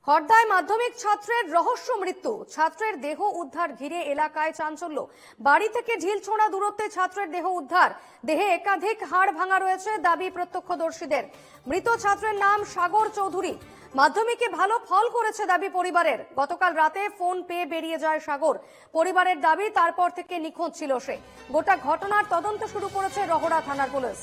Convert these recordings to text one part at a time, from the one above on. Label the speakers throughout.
Speaker 1: হরদায় মাধ্যমিক ছাত্রের রহস্য মৃত্যু, ছাত্রের দেহ উদ্ধার ঘিরে এলাকায় চাঞ্চল্য। বাড়ি থেকে ঢিলছোড়া দূরত্বে ছাত্রের দেহ উদ্ধার, দেহে একাধিক হাড় ভাঙা রয়েছে, দাবি প্রত্যক্ষদর্শীদের। মৃত ছাত্রের নাম সাগর চৌধুরী, মাধ্যমিকে ভালো ফল করেছে দাবি পরিবারের। গতকাল রাতে ফোন পেয়ে বেরিয়ে যায় সাগর। পরিবারের দাবি তারপর থেকে নিখোঁজ ছিল সে। গোটা ঘটনার তদন্ত শুরু করেছে রহড়া থানার পুলিশ।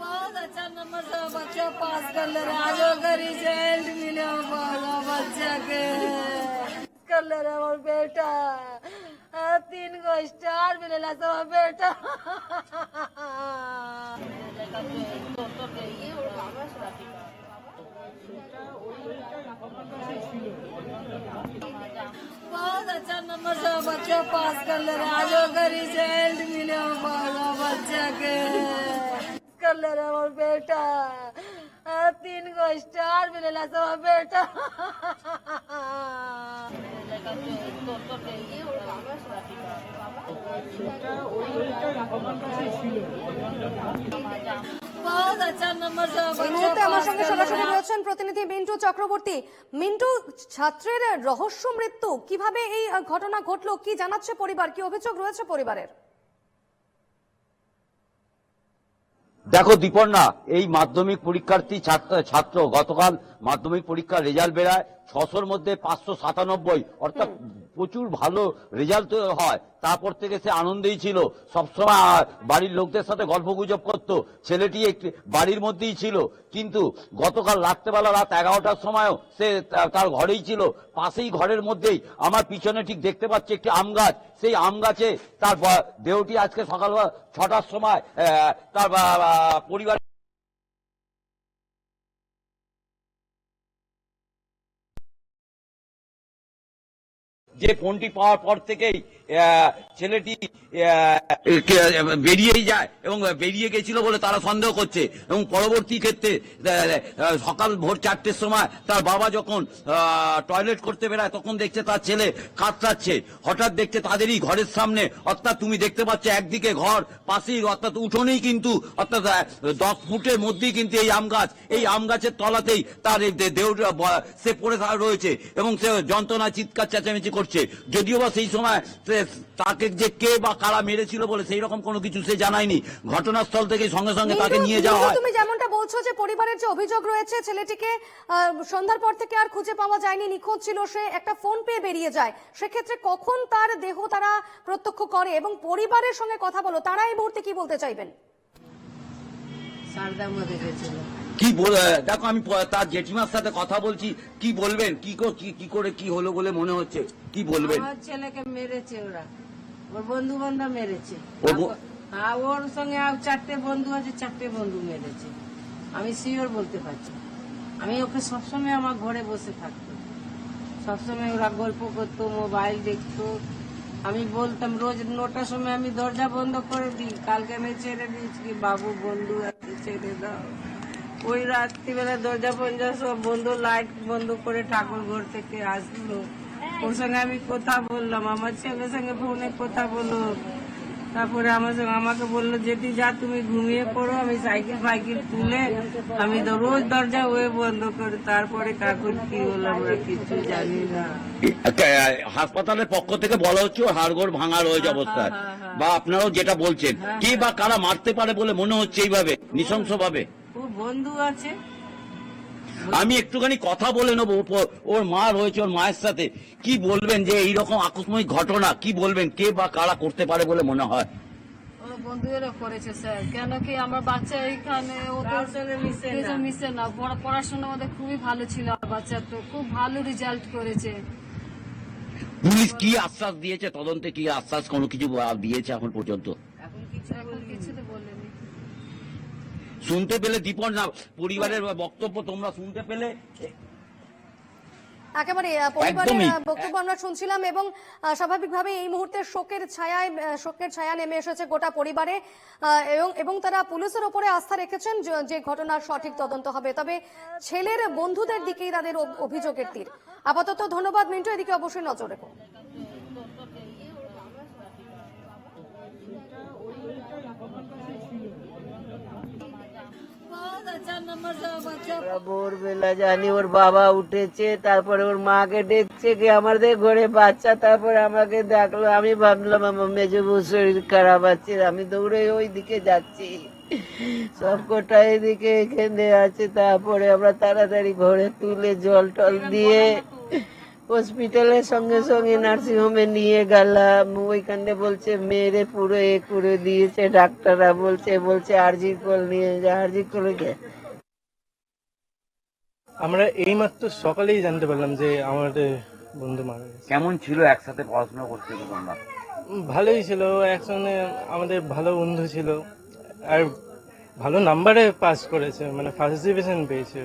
Speaker 2: बहुत अच्छा नंबर से बच्चा पास कर ले रहा है। आज का रिजल्ट मिले बच्चा के कर ले रहा और बेटा 3 को स्टार मिलेला तो बेटा बहुत अच्छा नंबर से बच्चा पास कर ले रहा है। आज का रिजल्ट मिले बच्चा के कर ले रहा और बेटा 3 को स्टार मिलेला तो बेटा बहुत अच्छा नंबर से
Speaker 1: এই মুহূর্তে আমার সঙ্গে সরাসরি রয়েছেন প্রতিনিধি মিন্টু চক্রবর্তী। মিন্টু, ছাত্রের রহস্য মৃত্যু, কিভাবে এই ঘটনা ঘটলো, কি জানাচ্ছে পরিবার, কি অভিযোগ রয়েছে পরিবারের?
Speaker 3: দেখো দীপর্ণা, এই মাধ্যমিক পরীক্ষার্থী ছাত্র গতকাল মাধ্যমিক পরীক্ষার রেজাল্ট বেরায় 600-র মধ্যে 597, অর্থাৎ প্রচুর ভালো রেজাল্ট হয়। তারপর থেকে সে আনন্দেই ছিল, সবসময় বাড়ির লোকদের সাথে গল্পগুজব করতো, ছেলেটি একটি বাড়ির মধ্যেই ছিল। কিন্তু গতকাল রাত্রেবেলা রাত 11টার সময়ও সে তার ঘরেই ছিল। পাশেই ঘরের মধ্যেই আমার পিছনে ঠিক দেখতে পাচ্ছি একটি আম গাছ, সেই আম গাছে তার দেহটি আজকে সকাল 6টার সময় তার পরিবার যে ফোনটি পাওয়ার পর থেকেই ছেলেটি বেরিয়েই যায় এবং বেরিয়ে গেছিল বলে তারা সন্দেহ করছে। এবং পরবর্তী ক্ষেত্রে সকাল ভোর 4টের সময় তার বাবা যখন টয়লেট করতে বেরায় তখন দেখছে তার ছেলে কাতরাচ্ছে। হঠাৎ দেখছে তাদেরই ঘরের সামনে, অর্থাৎ তুমি দেখতে পাচ্ছ একদিকে ঘর, পাশেই অর্থাৎ উঠোনেই কিন্তু অর্থাৎ 10 ফুটের মধ্যেই কিন্তু এই আম গাছ, এই আম গাছের তলাতেই তার দেহটা সে পড়ে রয়েছে এবং সে যন্ত্রণা চিৎকার চেঁচামেচি করছে। যদিও বা সেই সময় তাকে যে কে বা কারা মেরেছিল বলে সেই রকম কোনো কিছু সে জানায়নি। ঘটনাস্থল থেকে সঙ্গে সঙ্গে তাকে নিয়ে যাওয়া হয়।
Speaker 1: তুমি যেমনটা বলছো যে পরিবারের যে অভিযোগ রয়েছে, ছেলেটিকে সন্ধ্যার পর থেকে আর খুঁজে পাওয়া যায়নি, নিখোঁজ ছিল সে, একটা ফোন পেয়ে বেরিয়ে যায়। সেক্ষেত্রে কখন তার দেহ তারা প্রত্যক্ষ করে এবং পরিবারের সঙ্গে কথা বলো, তারা এই মুহূর্তে কি বলতে চাইবেন?
Speaker 3: কি দেখো, আমি তার জেঠিমার সাথে কথা বলছি, কি বলবেন, কি করে কি হলো বলে মনে হচ্ছে, কি বলবেন?
Speaker 2: আমার ছেলেকে মেরেছে ওরা, ওর বন্ধু বান্ধব মেরেছে। ওর সঙ্গে আর 4টে বন্ধু আছে, 4টে বন্ধু মেরেছে। আমি শিওর বলতে পারছি। আমি ওকে সবসময় আমার ঘরে বসে থাকতো, সবসময় ওরা গল্প করতো, মোবাইল দেখতো। আমি বলতাম রোজ 9টার সময় আমি দরজা বন্ধ করে দিই, কালকে আমি ছেড়ে দিয়েছি, বাবু বন্ধু আছে ছেড়ে দাও। ওই রাত্রিবেলা দরজা পঞ্জা সব বন্ধ, লাইট বন্ধ করে ঠাকুর ঘর থেকে আসলো। ওর সঙ্গে আমি কথা বললাম, আমার ছেলের সঙ্গে ফোনে কথা বললো। তারপরে আমাকে বললো যেটি যা তুমি ঘুমিয়ে পড়ো, আমি সাইকেল ফাইকেল তুলে আমি রোজ দরজা ওয়ে বন্ধ করে। তারপরে কাকুর কি হলো আমরা কিছু জানি না।
Speaker 3: হাসপাতালের পক্ষ থেকে বলা হচ্ছে হাড়গোড় ভাঙা রয়েছে অবস্থায়, বা আপনারাও যেটা বলছেন, কে বা কারা মারতে পারে বলে মনে হচ্ছে এইভাবে নৃশংস ভাবে?
Speaker 2: ও বন্ধু আছে।
Speaker 3: আমি একটুখানি কথা বলে নেবো, ওর মা রয়েছে, ওর মায়ের সাথে কি বলবেন যে এইরকম আকস্মিক ঘটনা, কি বলবেন, কে বা কারা করতে পারে বলে মনে হয়?
Speaker 4: ওর বন্ধুরা করেছে স্যার, কেন কি আমার বাচ্চা এখানে মিশে না, পড়াশোনা আমাদের খুবই ভালো ছিল, বাচ্চা তো খুব ভালো রেজাল্ট করেছে।
Speaker 3: পুলিশ কি আশ্বাস দিয়েছে, তদন্তে কি আশ্বাস কোনো কিছু দিয়েছে এখন পর্যন্ত?
Speaker 4: এখন কিছু তো বলেনি।
Speaker 3: শুনতে পেলে দীপর্ণা, পরিবারের বক্তব্য তোমরা শুনতে পেলে?
Speaker 1: একেবারে পরিবারের বক্তব্য আমরা শুনছিলাম এবং স্বাভাবিকভাবে এই মুহূর্তে শোকের ছায়া নেমে এসেছে গোটা পরিবারে এবং তারা পুলিশের উপরে আস্থা রেখেছেন যে ঘটনার সঠিক তদন্ত হবে। তবে ছেলের বন্ধুদের দিকেই তাদের অভিযোগের তীর। আপাতত ধন্যবাদ মিন্টু, এদিকে অবশ্যই নজর রেখো।
Speaker 2: আমরা ভোরবেলা জানি ওর বাবা উঠেছে, তারপরে ওর মাকে দেখছে কি আমাদের ঘরে বাচ্চা, তারপরে আমাকে দেখলো। আমি ভাবলাম আমার মেজো বউ শরীর খারাপ আছে, আমি দৌড়ে ওই দিকে যাচ্ছি, সব কটা এদিকে এখানে আছে। তারপরে আমরা তাড়াতাড়ি ঘরে তুলে জল টল দিয়ে হসপিটালের সঙ্গে সঙ্গে নার্সিং হোমে নিয়ে গেলাম। ওইখানে বলছে মেয়েরে পুরো করে দিয়েছে, ডাক্তাররা বলছে আরজি কল নিয়ে যা। আরজি কলে গে
Speaker 5: আমরা এইমাত্র সকালেই জানতে পারলাম যে আমাদের বন্ধু মারা গেছে।
Speaker 3: কেমন ছিল একসাথে পড়াশোনা করতে তোমরা?
Speaker 5: ভালোই ছিল, একসঙ্গে আমাদের ভালো বন্ধু ছিল, আর ভালো নাম্বারে পাস করেছে, মানে ফার্স্ট ডিভিশন পেয়েছে।